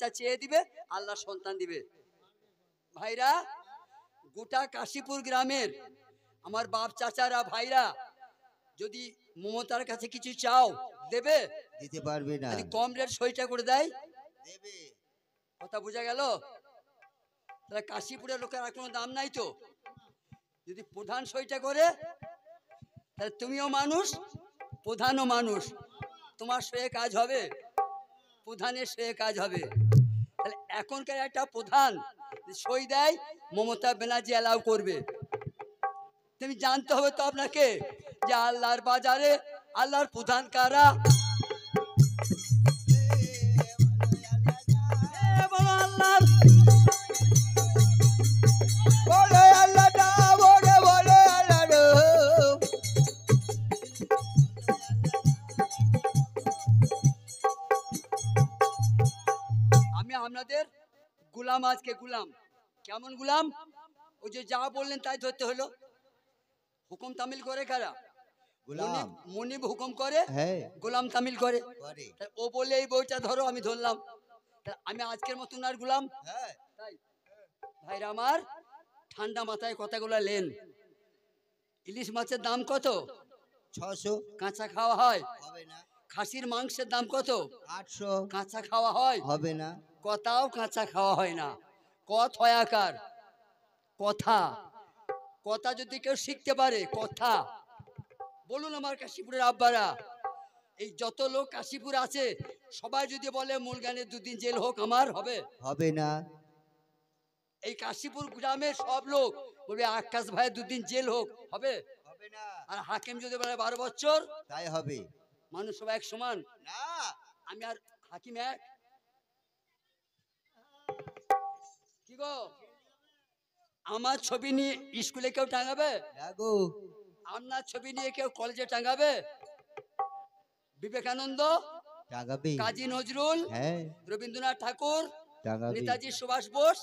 চেয়ে দিবে, আল্লাহ সন্তান দিবে। ভাইরা, গোটা কাশীপুর গ্রামের আমার বাপ চাচারা ভাইরা যদি মমতার কাছে কিছু চাও দেবে? দিতে পারবে না। যদি কম রেট সইটা করে দেয় দেবে। কথা বোঝা গেল? তাহলে কাশীপুরের লোকের আর কোনো দাম নাই তো। যদি প্রধান সইটা করে তাহলে তুমিও মানুষ, প্রধানও মানুষ, তোমার সয়ে কাজ হবে, প্রধানের সয়ে কাজ হবে। তাহলে এখনকার একটা প্রধান সই দেয়, মমতা ব্যানার্জি অ্যালাউ করবে। তুমি জানতে হবে তো আপনাকে যে আল্লাহর বাজারে আল্লাহর প্রধান কারা। বলো আল্লাহর বলো আল্লাহ না, বলো বলো আল্লাহ না। আমি আপনাদের গুলাম, আজকে গুলাম। কেমন গুলাম? ওই যে যা বললেন তাই ধরতে হলো। হুকুম তামিল করে কারা? গোলাম। মনিব হুকুম করে, হ্যাঁ গোলাম তামিল করে। করে। তাই ও বলে এই বইটা ধরো, আমি ধরলাম। তাই আমি আজকের মতন আর গুলাম। হ্যাঁ তাই ভাইরা আমার, ঠান্ডা মাথায় কথাগুলো লেন। ইলিশ মাছের দাম কত? 600 কাঁচা খাওয়া হয়। হবে না। খাসির মাংসের দাম কত? 800 কাঁচা খাওয়া হয়। হবে না। কথাও কাঁচা খাওয়া হয় না। কত হয় আকার কথা। কথা যদি কেউ শিখতে পারে, কথা বলুন আমার কাশীপুরের আব্বারা, এই যত লোক কাশীপুর আছে সবাই যদি বলে মূলগানের 2 দিন জেল হোক, আমার হবে? হবে না। এই কাশীপুর গ্রামের সব লোক বলবে আকাশ ভাই 2 দিন জেল হোক, হবে? হবে না। আর হাকিম যদি বলে 12 বছর, তাই হবে মানুষ সবাই এক সমান? না। আমি আর হাকিম এক? কি গো, আমার ছবি নিয়ে স্কুলে কেউ টাঙাবে? লাগো। আপনার ছবি নিয়ে কেউ কলেজে টাঙাবে? বিবেকানন্দ, টাঙাবে। কাজী নজরুল, হ্যাঁ রবীন্দ্রনাথ ঠাকুর, টাঙাবে। নেতাজি সুভাষ বোস,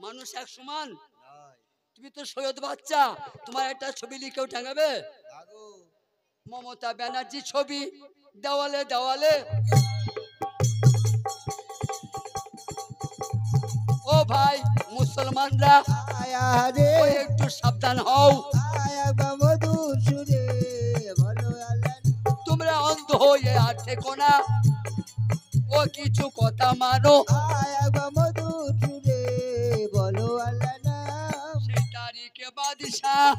মানুষ এক সমান? নয়। তুমি তো সৈয়দ বাচ্চা, তোমার একটা ছবি নিয়ে কেউ টাঙাবে? লাগো। মমতা ব্যানার্জি ছবি দেওয়ালে দেওয়ালে। ও ভাই মুসলমানরা, আয়া রে ওই একটু সাবধান হও। আয়া মধুর সুরে বলো আল্লাহ না। তোমরা অন্ধ হয়ে আর থেকো না, ও কিছু কথা মানো। আয়া মধুর সুরে বলো আল্লাহ না। সেই তারিখে বাদশাহ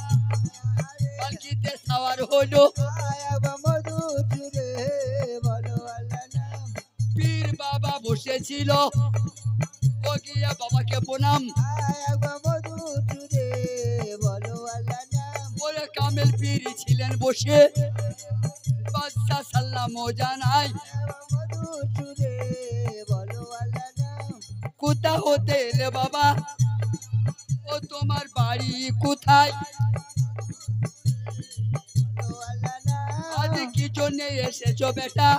পালকিতে সাওয়ার হলো, আয়া মধুর সুরে বলো আল্লাহ না। পীর বাবা বসেছিল, ও গিয়ে বাবাকে প্রণাম। আয়া মধুর সুরে বলো আল্লাহ না। ওরে কামেল পীর ছিলেন বসে, বাদশাহ সাল্লাম ও জানাই। মধুর সুরে বলো আল্লাহ না। কোথা হতে এলে বাবা, ও তোমার বাড়ি কোথায়? বলো আল্লাহ না। আজ কি জন্য এসেছো বেটা,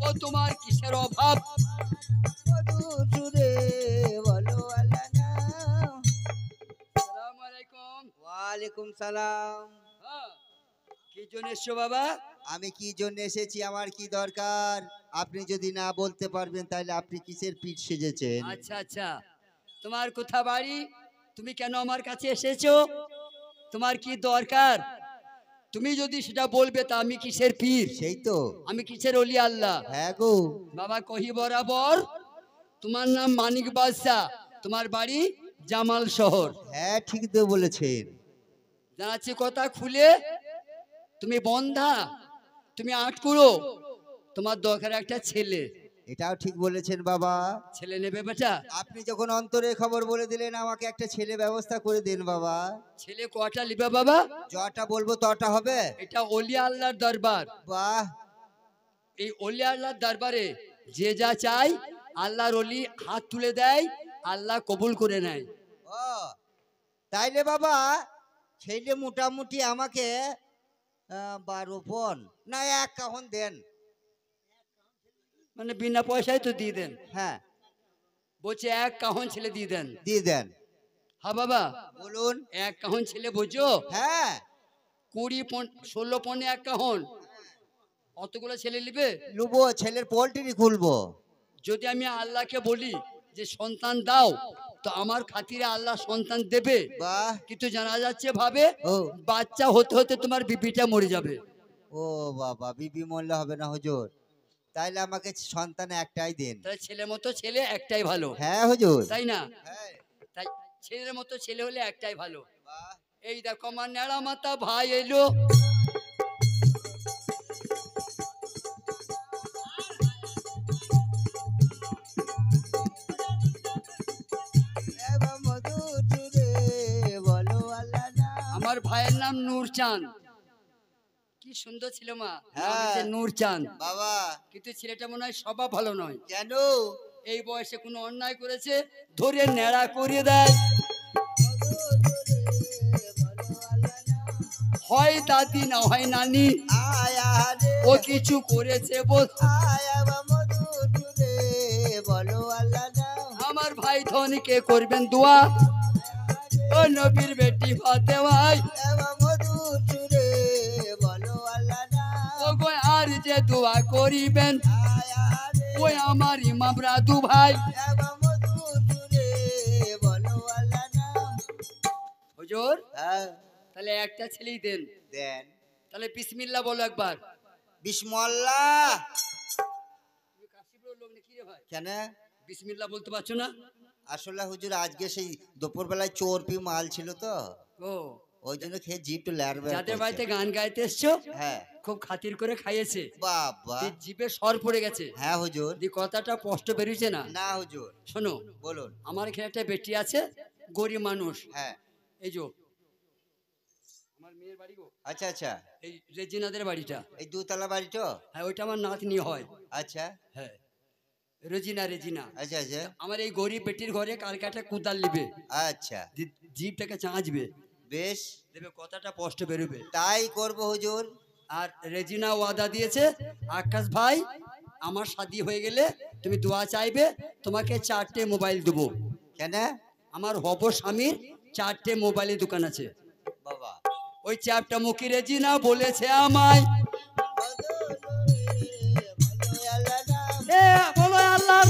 ও তোমার কিসের অভাব? মধুর সুরে বলো আল্লাহ না। আসসালামু আলাইকুম। ওয়ালাইকুম সালাম। হ্যাঁ, কি জন্য এসছো বাবা? আমি কি জন্য এসেছি, আমার কি দরকার? আপনি যদি না বলতে পারবেন তাহলে আপনি কিসের পিঠ সেজেছেন? আচ্ছা আচ্ছা, তোমার কোথা বাড়ি? তুমি কেন আমার কাছে এসেছো? তোমার কি দরকার? তুমি যদি সেটা বলবে তা আমি কিসের পীর, সেই তো। আমি কিসের অলি আল্লাহ? হ্যাঁ গো। বাবা কহি বরাবর, তোমার নাম মানিক বাদশা, তোমার বাড়ি জামাল শহর। হ্যাঁ ঠিক তো বলেছেন। জানাচ্ছি কথা খুলে, তুমি বন্ধা, তুমি আটকুড়ো, তোমার দরকার একটা ছেলে। এটাও ঠিক বলেছেন বাবা। ছেলে নেবে বেটা? আপনি যখন অন্তরে খবর বলে দিলেন, আমাকে একটা ছেলে ব্যবস্থা করে দিন বাবা। ছেলে কটা নিবে বাবা? যটা বলবো তটা হবে। এটা অলি আল্লাহর দরবার। বাহ। এই অলি আল্লাহর দরবারে যে যা চাই আল্লাহর অলি হাত তুলে দেয়, আল্লাহ কবুল করে নেয়। ও তাইলে বাবা, ছেলে মোটামুটি আমাকে 12 পন না 1 কাহন দেন। মানে বিনা পয়সায় তো দিয়ে দেন? হ্যাঁ বলছে 1 কাহন ছেলে দিয়ে দেন। দিয়ে দেন। হ্যাঁ বাবা বলুন। 1 কাহন ছেলে বোঝো? হ্যাঁ 20 পন 16 পনে 1 কাহন, অতগুলো ছেলে নিবে? লুবো, ছেলের পোল্ট্রি খুলবো। যদি আমি আল্লাহকে বলি যে সন্তান দাও, তো আমার খাতিরে আল্লাহ সন্তান দেবে। বাহ। কিন্তু জানা যাচ্ছে ভাবে ও বাচ্চা হতে হতে তোমার বিপিটা মরে যাবে। ও বাবা, বিবি মরলে হবে না হুজুর, তাইলে আমাকে সন্তান একটাই দেন। তাহলে ছেলের মতো ছেলে একটাই ভালো, হ্যাঁ হুজুর। তাই না? হ্যাঁ। তাই ছেলের মতো ছেলে হলে একটাই ভালো। বাহ। এই দেখো আমার ন্যাড়া মাথা ভাই এলো। এবার মধুর সুরে বলো আল্লাহ নাম। আমার ভাইয়ের নাম নূরচাঁদ। কি সুন্দর ছিল মা, নাম হচ্ছে নূরচাঁদ। বাবা। কিন্তু ছেলেটা মনে হয় স্বভাব ভালো নয়। কেন? এই বয়সে কোনো অন্যায় করেছে, ধরে ন্যাড়া করে দেয়। হয় দাদি না হয় নানি, আয়া রে ও কিছু করেছে বল। আয়া মধুর সুরে বলো আল্লাহ নাম। আমার ভাই ধনীকে করবেন দোয়া, ও নবীর বেটি ফাতেমাই। এবার মধুর সুরে বলো আল্লাহ নাম। ও গো আর যে দোয়া করিবেন, আয়া রে ওই আমার ইমাম রাদু ভাই। এবার মধুর সুরে বলো আল্লাহ নাম। হুজুর হ্যাঁ তাহলে একটা ছেলেই দেন। দেন। তাহলে বিসমিল্লাহ বলো একবার। বিসমিল্লাহ। তুমি কাশীপুরের লোক নাকি রে ভাই? কেন? বিসমিল্লাহ বলতে পারছো না? আসলে হুজুর আজকে সেই দুপুর বেলায় চর্বি মাল ছিল তো, ও, ওই জন্য খেয়ে জিভটা ল্যাড়বে। যাদের বাড়িতে গান গাইতে এসছো হ্যাঁ। খুব খাতির করে খাইয়েছে, বাবা। দিয়ে জিভে সর পড়ে গেছে, হ্যাঁ হুজুর। দিয়ে কথাটা স্পষ্ট বেরিয়েছে না। না হুজুর। শোনো, বলুন। আমার এখানে একটা বেটি আছে, গরিব মানুষ। হ্যাঁ। এই যে আমার মেয়ের বাড়ি গো, আচ্ছা আচ্ছা। এই রেজিনাদের বাড়িটা। এই দুতলা বাড়ি তো? হ্যাঁ, ওইটা আমার নাতনি হয়। আচ্ছা হ্যাঁ, রেজিনা রেজিনা। আচ্ছা আচ্ছা আমার এই গরিব বেটির ঘরে কালকে একটা কুদাল নিবে, আচ্ছা। জিভটাকে চাঁচবে, বেশ, দেবে কথাটা স্পষ্ট বেরোবে। তাই করবো হুজুর। আর রেজিনা ওয়াদা দিয়েছে, আকাশ ভাই আমার শাদী হয়ে গেলে তুমি দোয়া চাইবে, তোমাকে 4টে মোবাইল দেবো। কেন? আমার হব স্বামীর 4টে মোবাইলের দোকান আছে। বাবা। ওই চ্যাপটা মুখী রেজিনা বলেছে আমায়। এ বলো আল্লাহ।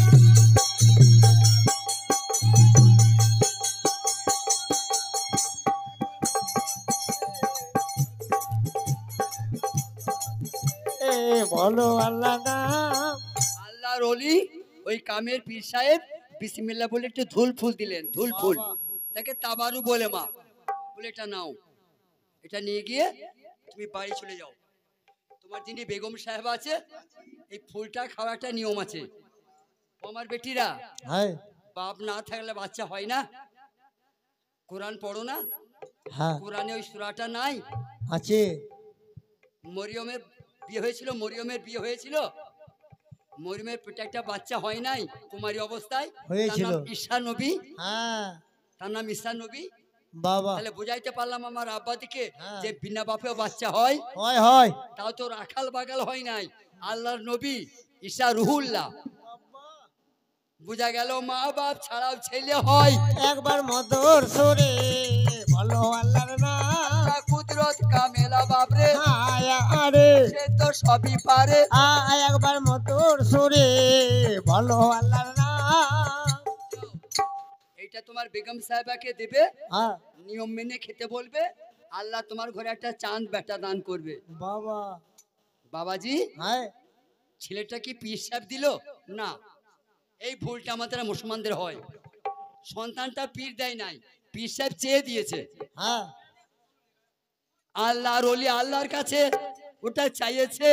বলো আল্লাহ নাম। আল্লাহর ওলি ওই কামের পীর সাহেব বিসমিল্লাহ বলে একটু ধুল ফুল দিলেন, ধুল ফুল। তাকে তাবারু বলে মা, বলে এটা নাও, এটা নিয়ে গিয়ে তুমি বাড়ি চলে যাও। তোমার যিনি বেগম সাহেব আছে, এই ফুলটা খাওয়ার একটা নিয়ম আছে। ও আমার বেটিরা, হ্যাঁ বাপ না থাকলে বাচ্চা হয় না। কোরআন পড়ো না? হ্যাঁ কোরআনে ওই সূরাটা নাই? আছে। মরিয়মের বিয়ে হয়েছিল, মরিয়মের বিয়ে হয়েছিল, মরিয়মের পেটে একটা বাচ্চা হয় নাই কুমারী অবস্থায়, তার হয়েছিল। নাম ঈসা নবী। হ্যাঁ তার নাম ঈসা নবী। বাবা। তাহলে বুঝাইতে পারলাম আমার আব্বা দিকে হ্যাঁ। যে বিনা বাপেও বাচ্চা হয়। হয় হয়। তাও তো রাখাল বাগাল হয় নাই, আল্লাহর নবী ঈসা রুহুল্লাহ। বুঝা গেল মা বাপ ছাড়াও ছেলে হয়। একবার মধুর সুরে বলো আল্লাহর নাম। কুদরত কামেলা বাপরে, আয়া আরে সে তো সবই পারে। একবার মধুর সুরে বলো আল্লাহর নাম। এইটা তোমার বেগম সাহেবাকে দেবে, হ্যাঁ নিয়ম মেনে খেতে বলবে। আল্লাহ তোমার ঘরে একটা চাঁদ বেটা দান করবে। বাবা। বাবাজি, হ্যাঁ ছেলেটা কি পীর সাহেব দিল না? এই ভুলটা আমাদের মুসলমানদের হয়। সন্তানটা পীর দেয় নাই, পীর সাহেব চেয়ে দিয়েছে। হ্যাঁ আল্লাহর ওলি আল্লাহর কাছে ওটা চাইয়েছে।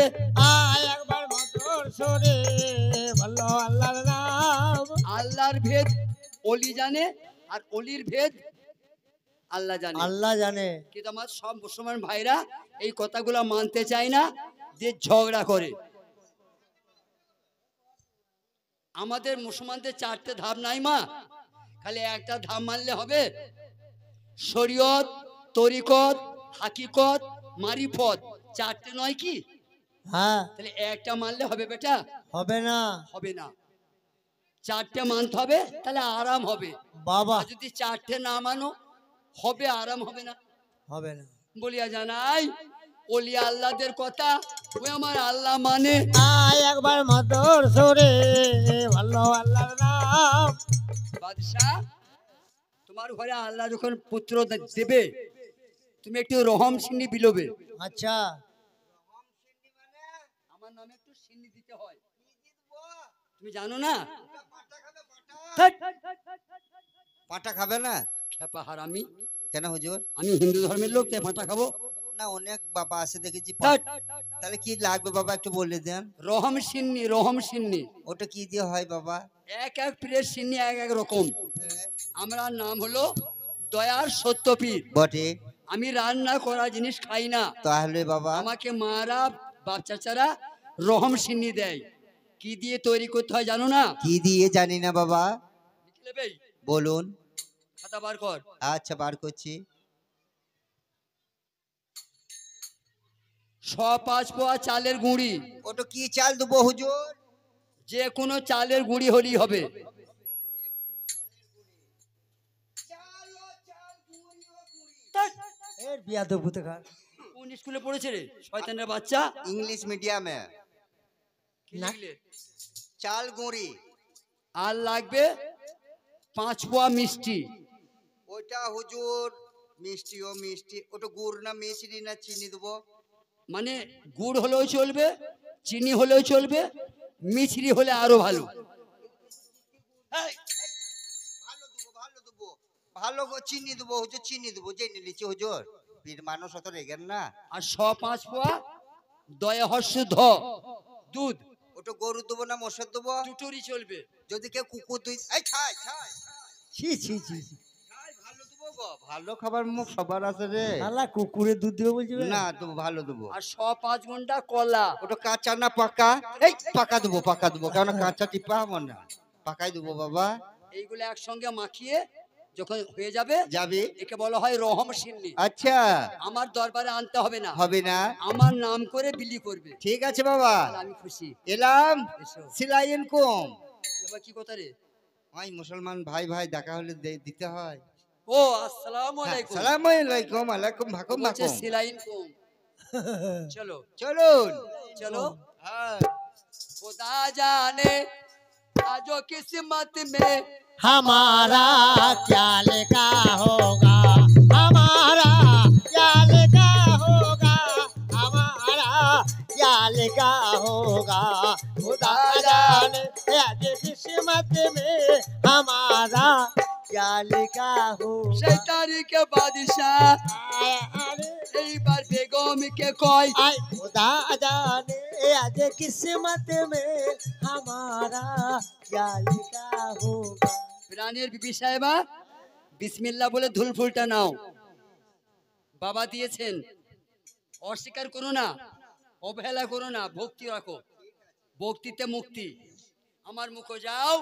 একবার মধুর সুরে বলো আল্লাহর নাম। আল্লাহর ভেদ ওলি জানে, আর ওলির ভেদ আল্লাহ জানে। আল্লাহ জানে। কিন্তু আমার সব মুসলমান ভাইরা এই কথাগুলো মানতে চায় না, যে ঝগড়া করে। আমাদের মুসলমানদের 4টে ধাপ নাই মা, খালি একটা ধাপ মানলে হবে। শরীয়ত, তরিকত, হাকিকত, মারিফত, 4টে নয় কি? হ্যাঁ তাহলে একটা মানলে হবে বেটা? হবে না হবে না, 4টে মানতে হবে, তাহলে আরাম হবে। বাবা। আর যদি 4টে না মানো, হবে আরাম হবে না। হবে না। বলিয়া জানাই ওলিয়া আল্লাহদের কথা ওই আমার আল্লাহ মানে। আয় একবার মধুর সুরে বলো আল্লাহর নাম। বাদশাহ, তোমার ঘরে আল্লাহ যখন পুত্র দেবে, তুমি একটু রহম সিন্নি বিলোবে। আচ্ছা আমার নামে একটু সিন্নি দিতে হয়, তুমি জানো না? ধ্যাৎ, পাটা খাবে না? খেপা হারামি, কেন হুজুর? আমি হিন্দু ধর্মের লোক, তাই পাঁঠা খাবো? না, অনেক বাবা আছে দেখেছি। ধ্যাৎ, তাহলে কি লাগবে বাবা একটু বলে দেন। রহম সিন্নি, রহম সিন্নি। ওটা কি দিয়ে হয় বাবা? এক এক পীরের সিন্নি এক এক রকম। আমরা নাম হলো দয়ার সত্যপীর। বটে। আমি রান্না করা জিনিস খাই না, তাহলে বাবা আমাকে মারা বাপ চাচারা রহম সিন্নি দেয়। কি দিয়ে তৈরি করতে হয় জানো না? কি দিয়ে জানি না বাবা। লিখলে বলুন। খাতা বার কর। আচ্ছা, বার করছি। 5 পোয়া চালের গুঁড়ি, ওটা কি চাল দেবো হুজুর? যে কোনো চালের গুঁড়ি হলেই হবে। এর বিয়া তো ভূতে খার। কোন স্কুলে পড়েছে রে শয়তানের বাচ্চা? ইংলিশ মিডিয়ামে। কি লিখলে? চাল গুঁড়ি। আর লাগবে 5 পোয়া মিষ্টি। ওইটা হুজুর মিষ্টি, ও মিষ্টি। ওটা গুড় না মিষ্টি না চিনি দেবো? মানে গুড় হলেও চলবে, চিনি হলেও চলবে, মিছরি হলে আরো ভালো। এই, ভালো দেবো, ভালো দেবো, ভালো চিনি দেবো হুজুর, চিনি দেবো। জেনে নিচ্ছি হুজুর, পীর মানুষ অত রেগেন না। আর 5 পোয়া দয়া হর্ষ ধ দুধ, ওটা গরু দেবো না মোষের দেবো? দুটোরই চলবে। যদি কেউ কুকুর দুই এই খাই খাই ছি ছি ছি ছি। খাই, ভালো দেবো গো। ভালো খাবার মুখ সবার আছে রে। শালা কুকুরের দুধ দিবে বলছি বে? না দেবো, ভালো দেবো। আর 5 ঘন্টা কলা। ওটা কাঁচা না পাকা? এই পাকা দেবো, পাকা দেবো, কেন কাঁচা টিপা আমার না, পাকাই দেবো বাবা। এইগুলো একসঙ্গে মাখিয়ে যখন হয়ে যাবে, যাবে। একে বলা হয় রহম সিন্নি। আচ্ছা, আমার দরবারে আনতে হবে না, হবে না? আমার নাম করে বিলি করবে। ঠিক আছে বাবা, তাহলে আমি খুশি। এলাম। এসো। সিলাইন কম। এবার কি কথা রে? ভাই মুসলমান ভাই ভাই দেখা হলে দিতে হয়। ও আসসালামু আলাইকুম। সালামু আলাইকুম। আলাইকুম ভাকুম বলছে ভাকুম। সিলাইন কম। চলো চলুন। चलो। হ্যাঁ। खुदा जाने आजो किस्मत में हमारा क्या लिखा होगा, हमारा क्या लिखा होगा, हमारा क्या लिखा होगा। खुदा जाने आज किस्मत में हमारा क्या लिखा होगा। शैतानी के बादशाह आय अरे एक बार बेगम के कोई आय खुदा जाने आज किस्मत में हमारा क्या लिखा होगा। প্রাণের বিবি সাহেবা বিসমিল্লাহ বলে ধুল ফুলটা নাও, বাবা দিয়েছেন, অস্বীকার করো না, অবহেলা করো না, ভক্তি রাখো, ভক্তিতে মুক্তি। আমার মুখে যাও